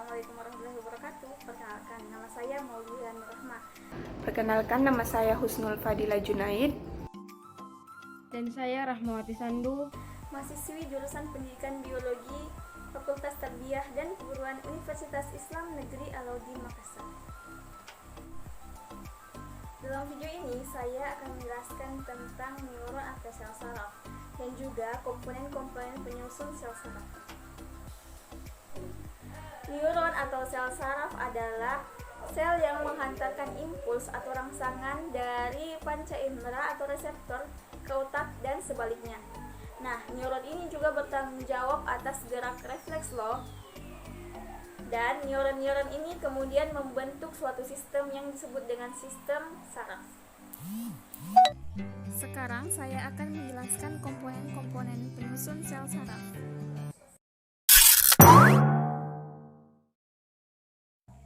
Assalamualaikum warahmatullahi wabarakatuh. Perkenalkan, nama saya Maulida Nurrahma. Perkenalkan, nama saya Husnul Fadila Junaid. Dan saya Rahmawati Sandu, Mahasiswi jurusan Pendidikan Biologi Fakultas Tarbiyah dan Keguruan Universitas Islam Negeri Alauddin Makassar. Dalam video ini saya akan menjelaskan tentang neuron atau sel saraf dan juga komponen-komponen penyusun sel saraf. Neuron atau sel saraf adalah sel yang menghantarkan impuls atau rangsangan dari panca indera atau reseptor ke otak dan sebaliknya. Nah, neuron ini juga bertanggung jawab atas gerak refleks loh. Dan neuron-neuron ini kemudian membentuk suatu sistem yang disebut dengan sistem saraf. Sekarang saya akan menjelaskan komponen-komponen penyusun sel saraf.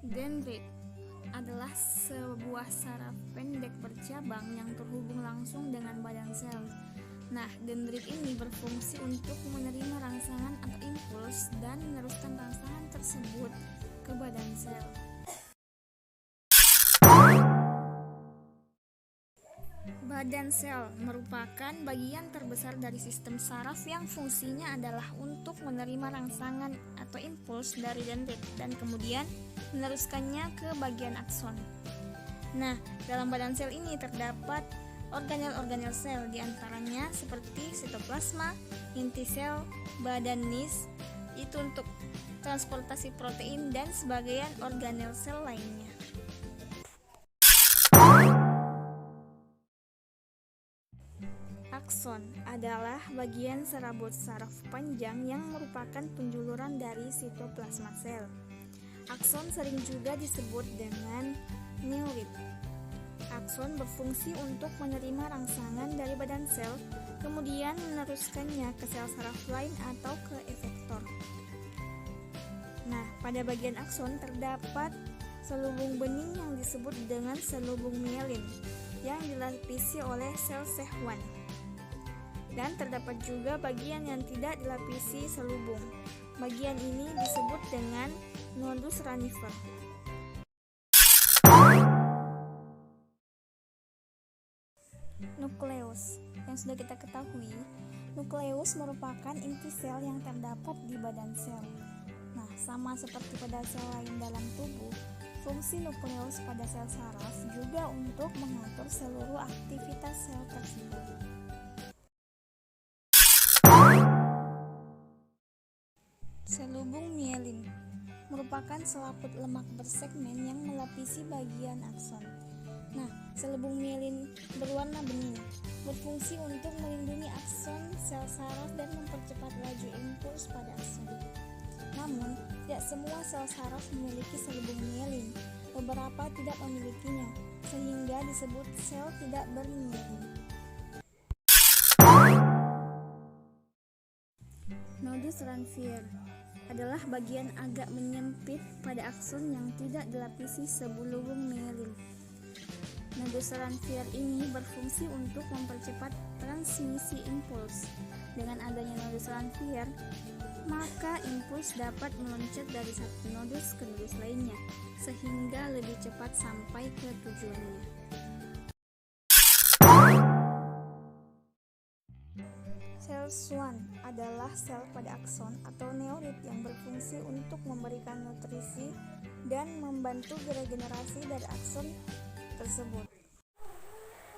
Dendrit adalah sebuah saraf pendek bercabang yang terhubung langsung dengan badan sel. Nah, dendrit ini berfungsi untuk menerima rangsangan atau impuls dan meneruskan rangsangan tersebut ke badan sel. Badan sel merupakan bagian terbesar dari sistem saraf yang fungsinya adalah untuk menerima rangsangan atau impuls dari dendrit dan kemudian meneruskannya ke bagian akson. Nah, dalam badan sel ini terdapat organel-organel sel, diantaranya seperti sitoplasma, inti sel, badan nis, itu untuk transportasi protein dan sebagian organel sel lainnya. Akson adalah bagian serabut saraf panjang yang merupakan penjuluran dari sitoplasma sel. Akson sering juga disebut dengan neurit. Akson berfungsi untuk menerima rangsangan dari badan sel, kemudian meneruskannya ke sel saraf lain atau ke efektor. Nah, pada bagian akson terdapat selubung bening yang disebut dengan selubung mielin yang dilapisi oleh sel Schwann. Dan terdapat juga bagian yang tidak dilapisi selubung. Bagian ini disebut dengan nodus ranifer. Nukleus. Yang sudah kita ketahui, nukleus merupakan inti sel yang terdapat di badan sel. Nah, sama seperti pada sel lain dalam tubuh, fungsi nukleus pada sel saraf juga untuk mengatur seluruh aktivitas sel tersebut. Selubung mielin merupakan selaput lemak bersegmen yang melapisi bagian akson. Nah, selubung mielin berwarna bening berfungsi untuk melindungi akson sel saraf dan mempercepat laju impuls pada akson. Namun, tidak semua sel saraf memiliki selubung mielin. Beberapa tidak memilikinya, sehingga disebut sel tidak bermielin. Nodus Ranvier adalah bagian agak menyempit pada akson yang tidak dilapisi selubung mielin. Nodus Ranvier ini berfungsi untuk mempercepat transmisi impuls. Dengan adanya nodus Ranvier, maka impuls dapat meloncat dari satu nodus ke nodus lainnya, sehingga lebih cepat sampai ke tujuannya. Sel Schwann adalah sel pada akson atau neurit yang berfungsi untuk memberikan nutrisi dan membantu regenerasi dari akson tersebut.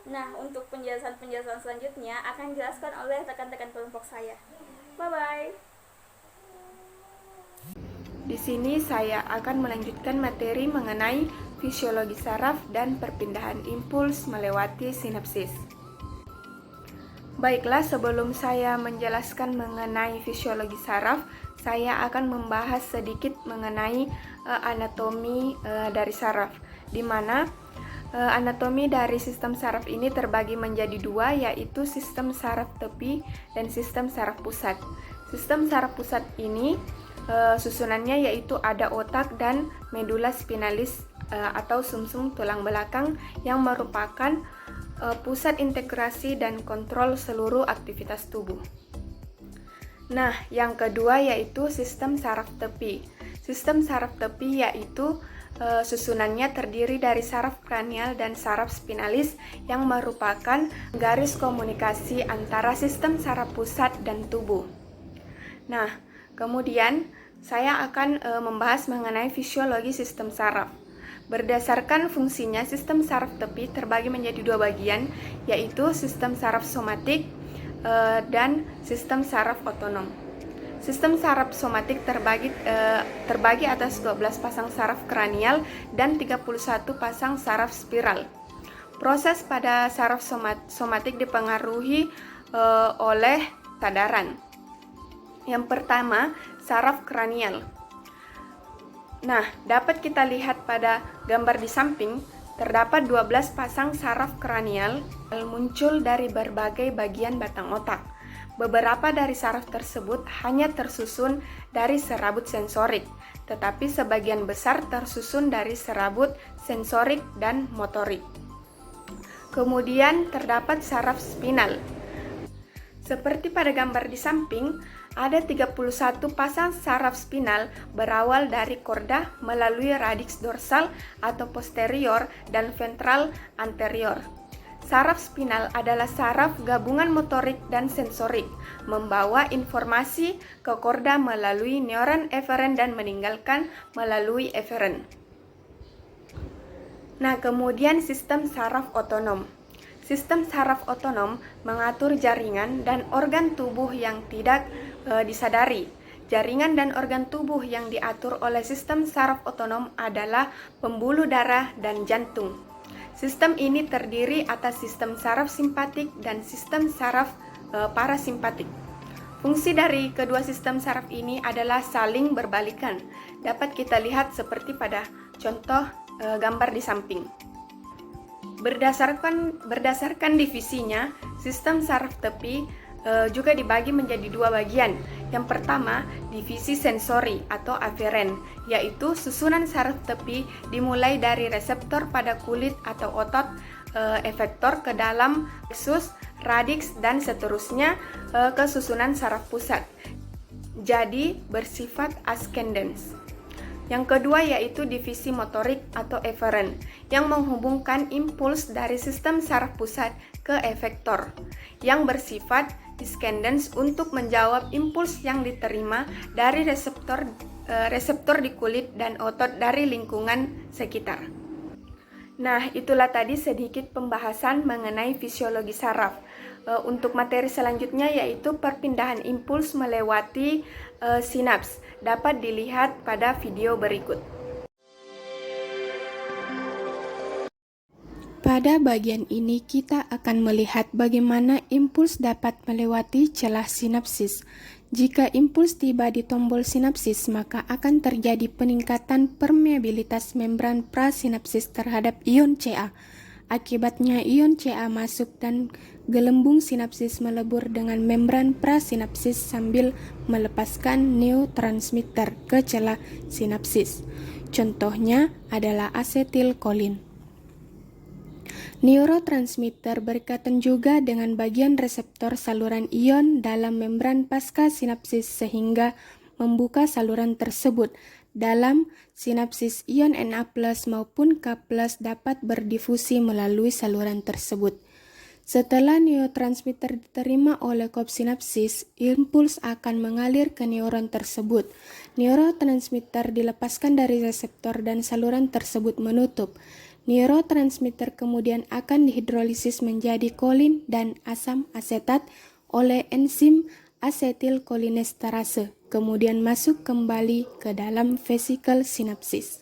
Nah, untuk penjelasan-penjelasan selanjutnya akan dijelaskan oleh rekan-rekan kelompok saya. Bye-bye. Di sini saya akan melanjutkan materi mengenai fisiologi saraf dan perpindahan impuls melewati sinapsis. Baiklah, sebelum saya menjelaskan mengenai fisiologi saraf, saya akan membahas sedikit mengenai anatomi dari saraf, di mana anatomi dari sistem saraf ini terbagi menjadi dua, yaitu sistem saraf tepi dan sistem saraf pusat. Sistem saraf pusat ini susunannya yaitu ada otak dan medula spinalis atau sumsum tulang belakang yang merupakan pusat integrasi dan kontrol seluruh aktivitas tubuh. Nah, yang kedua yaitu sistem saraf tepi. Sistem saraf tepi yaitu susunannya terdiri dari saraf kranial dan saraf spinalis yang merupakan garis komunikasi antara sistem saraf pusat dan tubuh. Nah, kemudian saya akan membahas mengenai fisiologi sistem saraf. Berdasarkan fungsinya, sistem saraf tepi terbagi menjadi dua bagian, yaitu sistem saraf somatik dan sistem saraf otonom. Sistem saraf somatik terbagi atas 12 pasang saraf kranial dan 31 pasang saraf spiral. Proses pada saraf somatik dipengaruhi oleh sadaran. Yang pertama, saraf kranial. Nah, dapat kita lihat pada gambar di samping, terdapat 12 pasang saraf kranial yang muncul dari berbagai bagian batang otak. Beberapa dari saraf tersebut hanya tersusun dari serabut sensorik, tetapi sebagian besar tersusun dari serabut sensorik dan motorik. Kemudian terdapat saraf spinal. Seperti pada gambar di samping, ada 31 pasang saraf spinal berawal dari korda melalui radix dorsal atau posterior dan ventral anterior. Saraf spinal adalah saraf gabungan motorik dan sensorik, membawa informasi ke korda melalui neuron eferen dan meninggalkan melalui eferen. Nah, kemudian sistem saraf otonom. Sistem saraf otonom mengatur jaringan dan organ tubuh yang tidak disadari. Jaringan dan organ tubuh yang diatur oleh sistem saraf otonom adalah pembuluh darah dan jantung. Sistem ini terdiri atas sistem saraf simpatik dan sistem saraf parasimpatik. Fungsi dari kedua sistem saraf ini adalah saling berbalikan. Dapat kita lihat seperti pada contoh gambar di samping. Berdasarkan divisinya, sistem saraf tepi juga dibagi menjadi dua bagian. Yang pertama, divisi sensori atau aferen, yaitu susunan saraf tepi dimulai dari reseptor pada kulit atau otot efektor ke dalam plexus, radix, dan seterusnya ke susunan saraf pusat. Jadi bersifat ascendens. Yang kedua yaitu divisi motorik atau eferen, yang menghubungkan impuls dari sistem saraf pusat ke efektor, yang bersifat descendens untuk menjawab impuls yang diterima dari reseptor di kulit dan otot dari lingkungan sekitar. Nah, itulah tadi sedikit pembahasan mengenai fisiologi saraf. Untuk materi selanjutnya yaitu perpindahan impuls melewati sinaps. Dapat dilihat pada video berikut. Pada bagian ini kita akan melihat bagaimana impuls dapat melewati celah sinapsis. Jika impuls tiba di tombol sinapsis, maka akan terjadi peningkatan permeabilitas membran prasinapsis terhadap ion Ca. Akibatnya ion Ca masuk dan gelembung sinapsis melebur dengan membran prasinapsis sambil melepaskan neurotransmitter ke celah sinapsis. Contohnya adalah asetilkolin. Neurotransmitter berkaitan juga dengan bagian reseptor saluran ion dalam membran pasca sinapsis sehingga membuka saluran tersebut. Dalam sinapsis, ion Na+ maupun K+ dapat berdifusi melalui saluran tersebut. Setelah neurotransmitter diterima oleh kop sinapsis, impuls akan mengalir ke neuron tersebut. Neurotransmitter dilepaskan dari reseptor dan saluran tersebut menutup. Neurotransmitter kemudian akan dihidrolisis menjadi kolin dan asam asetat oleh enzim asetilkolinesterase, kemudian masuk kembali ke dalam vesikel sinapsis.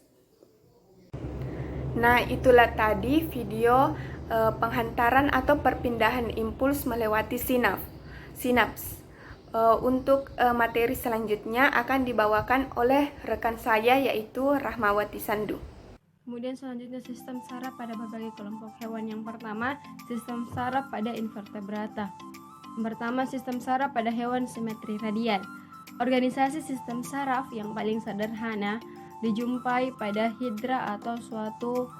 Nah, itulah tadi video penghantaran atau perpindahan impuls melewati sinaps. Untuk materi selanjutnya akan dibawakan oleh rekan saya yaitu Rahmawati Sandu. Kemudian selanjutnya sistem saraf pada berbagai kelompok hewan. Yang pertama, sistem saraf pada invertebrata. Yang pertama, sistem saraf pada hewan simetri radial. Organisasi sistem saraf yang paling sederhana dijumpai pada hidra atau suatu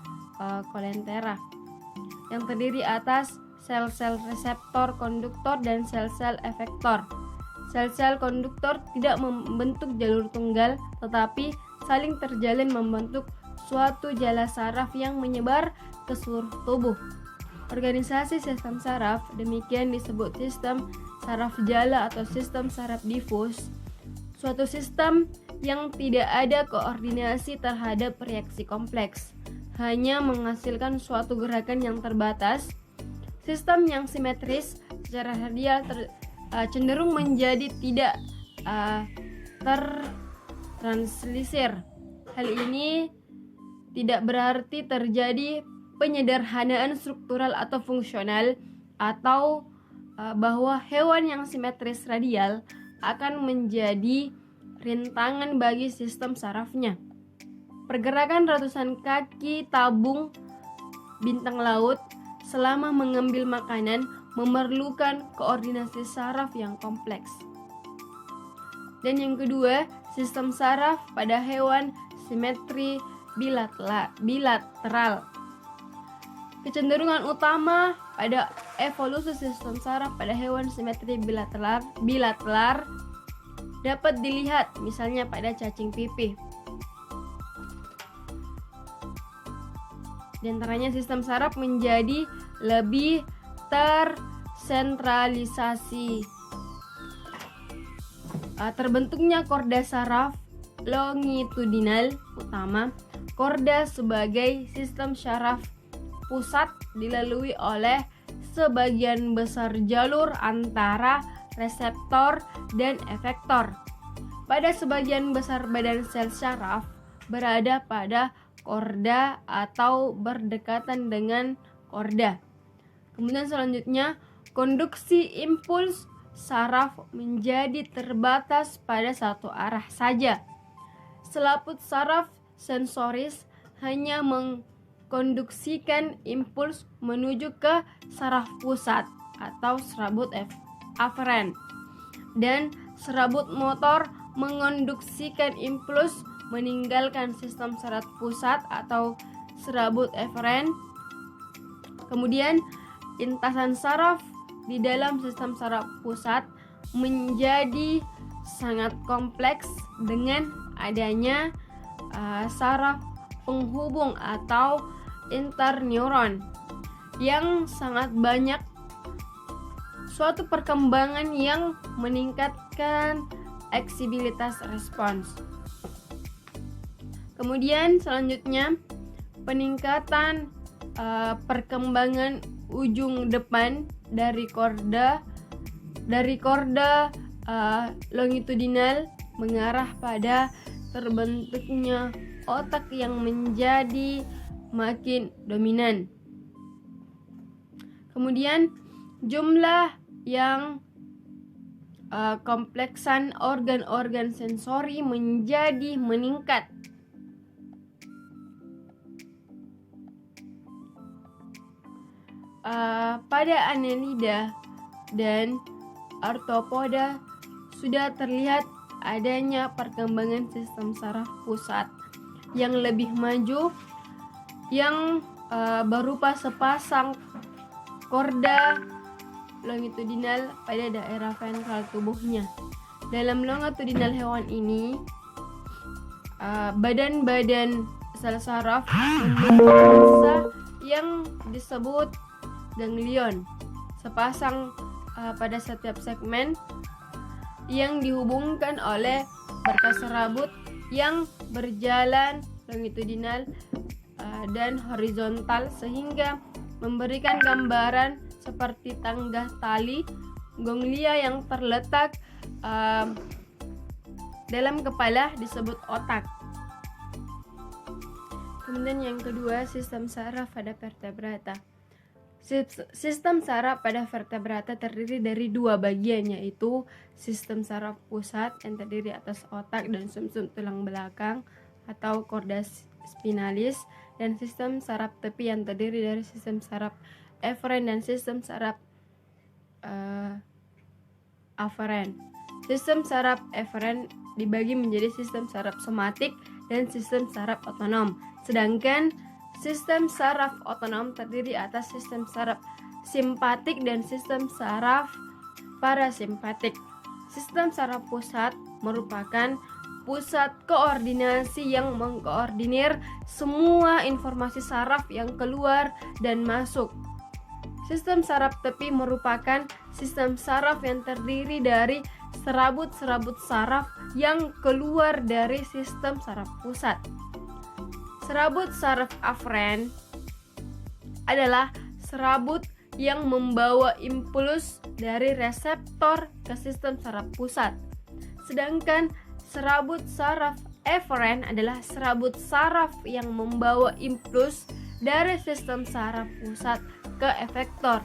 kolentera yang terdiri atas sel-sel reseptor konduktor dan sel-sel efektor. Sel-sel konduktor tidak membentuk jalur tunggal, tetapi saling terjalin membentuk suatu jala saraf yang menyebar ke seluruh tubuh. Organisasi sistem saraf demikian disebut sistem saraf jala atau sistem saraf difus, suatu sistem yang tidak ada koordinasi terhadap reaksi kompleks, hanya menghasilkan suatu gerakan yang terbatas. Sistem yang simetris secara radial cenderung menjadi tidak tertranslisir. Hal ini tidak berarti terjadi penyederhanaan struktural atau fungsional, atau bahwa hewan yang simetris radial akan menjadi rintangan bagi sistem sarafnya. Pergerakan ratusan kaki tabung bintang laut selama mengambil makanan memerlukan koordinasi saraf yang kompleks. Dan yang kedua, sistem saraf pada hewan simetri bilateral. Kecenderungan utama pada evolusi sistem saraf pada hewan simetri bilateral dapat dilihat misalnya pada cacing pipih. Di antaranya sistem saraf menjadi lebih tersentralisasi. Terbentuknya korda saraf longitudinal utama. Korda sebagai sistem saraf pusat dilalui oleh sebagian besar jalur antara reseptor dan efektor. Pada sebagian besar badan sel saraf berada pada korda atau berdekatan dengan korda. Kemudian selanjutnya, konduksi impuls saraf menjadi terbatas pada satu arah saja. Selaput saraf sensoris hanya mengkonduksikan impuls menuju ke saraf pusat atau serabut aferen, dan serabut motor mengonduksikan impuls meninggalkan sistem saraf pusat atau serabut eferen. Kemudian lintasan saraf di dalam sistem saraf pusat menjadi sangat kompleks dengan adanya saraf penghubung atau interneuron yang sangat banyak, suatu perkembangan yang meningkatkan eksibilitas respons. Kemudian selanjutnya, peningkatan perkembangan ujung depan dari korda longitudinal mengarah pada terbentuknya otak yang menjadi makin dominan. Kemudian jumlah yang kompleksan organ-organ sensori menjadi meningkat. Pada annelida dan arthropoda sudah terlihat adanya perkembangan sistem saraf pusat yang lebih maju yang berupa sepasang korda longitudinal pada daerah ventral tubuhnya. Dalam longitudinal hewan ini, badan-badan sel saraf membentuk massa yang disebut ganglion, sepasang pada setiap segmen yang dihubungkan oleh berkas serabut yang berjalan longitudinal dan horizontal sehingga memberikan gambaran seperti tangga tali. Ganglia yang terletak dalam kepala disebut otak. Kemudian yang kedua, sistem saraf pada vertebrata. Sistem saraf pada vertebrata terdiri dari dua bagian, yaitu sistem saraf pusat yang terdiri atas otak dan sumsum tulang belakang atau korda spinalis, dan sistem saraf tepi yang terdiri dari sistem saraf eferen dan sistem saraf aferen. Sistem saraf eferen dibagi menjadi sistem saraf somatik dan sistem saraf otonom, sedangkan sistem saraf otonom terdiri atas sistem saraf simpatik dan sistem saraf parasimpatik. Sistem saraf pusat merupakan pusat koordinasi yang mengkoordinir semua informasi saraf yang keluar dan masuk. Sistem saraf tepi merupakan sistem saraf yang terdiri dari serabut-serabut saraf yang keluar dari sistem saraf pusat. Serabut saraf aferen adalah serabut yang membawa impuls dari reseptor ke sistem saraf pusat. Sedangkan serabut saraf eferen adalah serabut saraf yang membawa impuls dari sistem saraf pusat ke efektor.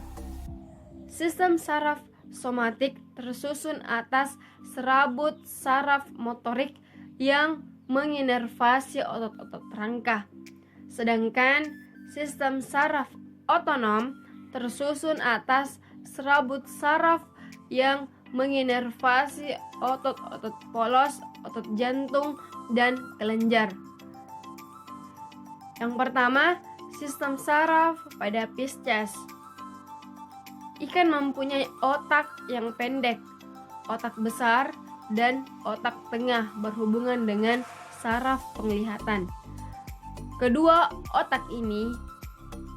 Sistem saraf somatik tersusun atas serabut saraf motorik yang menginervasi otot-otot rangka. Sedangkan sistem saraf otonom tersusun atas serabut saraf yang menginervasi otot-otot polos, otot jantung, dan kelenjar. Yang pertama, sistem saraf pada Pisces. Ikan mempunyai otak yang pendek, otak besar, dan otak tengah berhubungan dengan saraf penglihatan. Kedua otak ini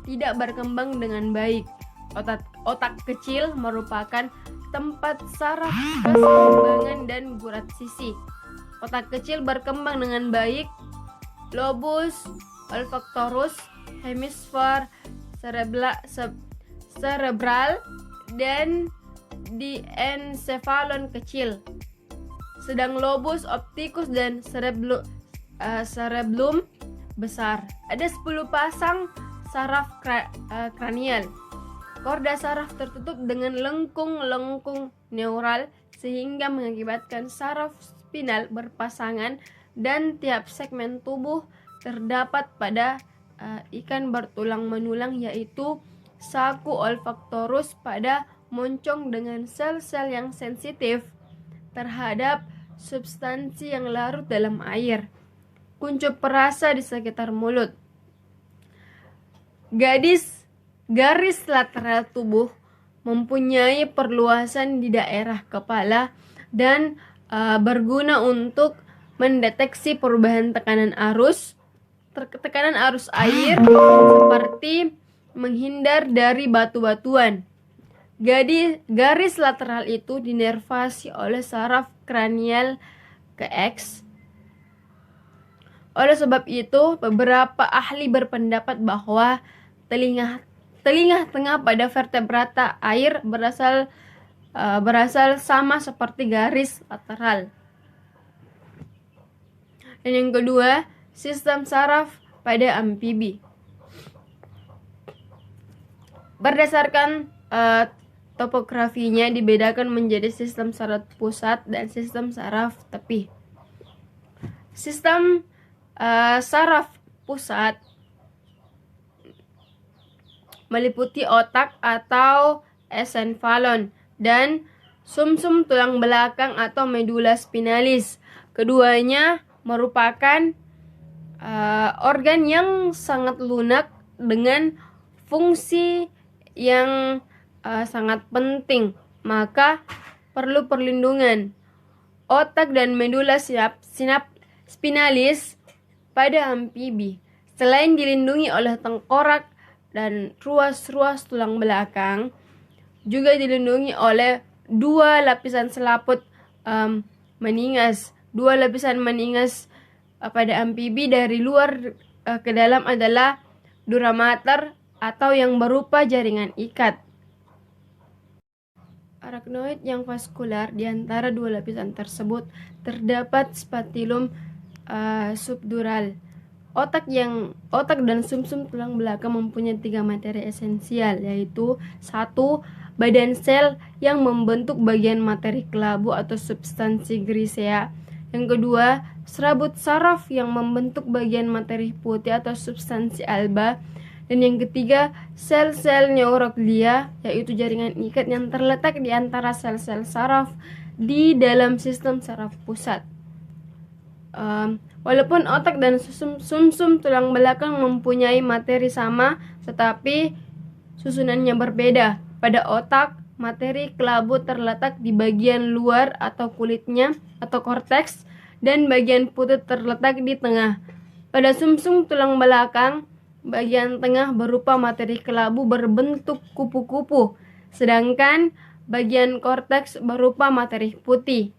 tidak berkembang dengan baik. Otak kecil merupakan tempat saraf keseimbangan dan gurat sisi. Otak kecil berkembang dengan baik lobus olfaktorus, hemisfer cerebral, dan diencephalon kecil. Sedang lobus opticus dan cerebellum besar. Ada 10 pasang saraf kranial. Korda saraf tertutup dengan lengkung-lengkung neural sehingga mengakibatkan saraf spinal berpasangan, dan tiap segmen tubuh terdapat pada ikan bertulang menulang, yaitu saku olfaktorus pada moncong dengan sel-sel yang sensitif terhadap substansi yang larut dalam air. Kuncup perasa di sekitar mulut. Garis lateral tubuh mempunyai perluasan di daerah kepala dan berguna untuk mendeteksi perubahan tekanan arus air seperti menghindar dari batu-batuan. Garis lateral itu dinervasi oleh saraf kranial ke X. Oleh sebab itu, beberapa ahli berpendapat bahwa telinga tengah pada vertebrata air berasal sama seperti garis lateral. Dan yang kedua, sistem saraf pada amfibi. Berdasarkan topografinya dibedakan menjadi sistem saraf pusat dan sistem saraf tepi. Sistem saraf pusat meliputi otak atau esenfalon dan sumsum tulang belakang atau medula spinalis. Keduanya merupakan organ yang sangat lunak dengan fungsi yang sangat penting, maka perlu perlindungan. Otak dan medula spinalis pada amfibi selain dilindungi oleh tengkorak dan ruas-ruas tulang belakang, juga dilindungi oleh dua lapisan selaput meningas. Dua lapisan meningas pada amfibi dari luar ke dalam adalah dura mater atau yang berupa jaringan ikat. Arachnoid yang vaskular di antara dua lapisan tersebut terdapat spatulum subdural. Otak dan sumsum tulang belakang mempunyai 3 materi esensial, yaitu 1. Badan sel yang membentuk bagian materi kelabu atau substansi grisea. Yang kedua, serabut saraf yang membentuk bagian materi putih atau substansi alba. Dan yang ketiga, sel-sel neuroglia, yaitu jaringan ikat yang terletak di antara sel-sel saraf di dalam sistem saraf pusat. Walaupun otak dan sumsum tulang belakang mempunyai materi sama, tetapi susunannya berbeda. Pada otak, materi kelabu terletak di bagian luar atau kulitnya atau korteks, dan bagian putih terletak di tengah. Pada sumsum tulang belakang, bagian tengah berupa materi kelabu berbentuk kupu-kupu, sedangkan bagian korteks berupa materi putih.